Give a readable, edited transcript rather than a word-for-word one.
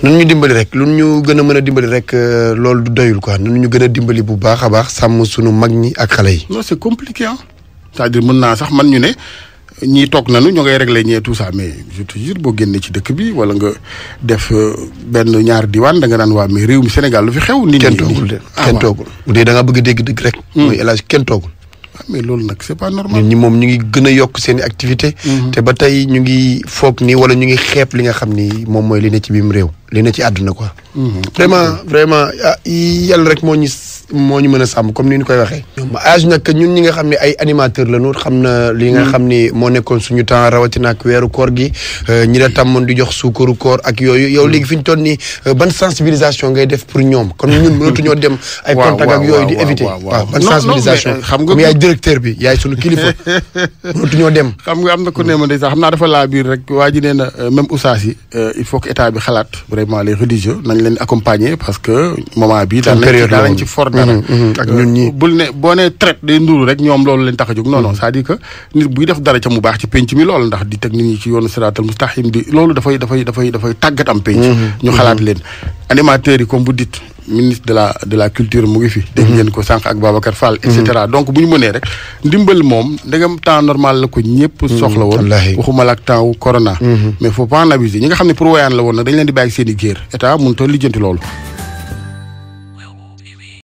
nan ñu dimbali rek lu ñu gën a mën a dimbali rek loolu du doyul quoi nan ñu gën a dimbali bu baax a baax sàmm sunu mag ñi ak xale yi. non c'est compliqué ah. c'est-à-dire mën naa sax man ñu ne ñii toog nañu ñoo ngay régler ñee tout ça mais je te jure boo génnee ci dëkk bi wala nga def benn ñaar diwaan da nga naan waa mais réew mi Sénégal lu fi xew. nit ñi kenn toogul de kenn toogul. bu dee da nga bëgg dégg dëgg rek. mooy El Hadj kenn toogul. mais loolu nag c'est pas normal. nit ñi moom ñu ngi gën a yokk seen i activité te ba tey ñu ngi foog ni wala ñu ngi xeeb li nga xam ni moom mooy li ne ci biim réew li ne ci àdduna quoi. vraiment yàlla rek moo ñu mën a sàmm comme ni ñu koy waxee. âge nag ñun ñi nga xam ne ay animateur la ñu xam na li nga xam ni moo nekkoon suñu temps rawatina ak weeru koor gi ñi la tàmmoon di jox suukaru koor ak yooyu yow léegi fi ñu toll nii ban sensibilisation ngay def pour ñoom kon ñun mënatuñoo dem. ay contact ak yooyu di éviter. waaw ban sensibilisation. xam nga yaay directeur bi yaay suñu kilifa mënatuñoo dem. xam nga am na ku ne ma de sax xam naa dafa laa biir rek waa ji nee na même oustaz yi il faut que état bi xalaat vraiment les religieux nañ leen accompagner parce que moment bi daan nañ ci for dara ak ñun ñi bul ne boo nee traite day nduru rek ñoom loolu leen tax a jóg non non c'est-à-dire que nit buy def dara ca mu baax ci penc mi loolu ndax di teg nit ñi ci yoonu siraatal mustaqim di loolu dafay tàggat am penc ñu xalaat leen animateurs yi comme bu dit ministre de la culture mu ngi fi dégg ngeen ko sànq ak Babacar Fall et cetera donc bu ñu mënee rek ndimbal moom ndegam temps normal la ko ñëpp soxla woon waxuma la ak temps wu corona mais faut pas en abuser ñi nga xam ne pour woyaan la woon nag dañ leen di bàyyi seen i géer état mënut a lijjanti loolu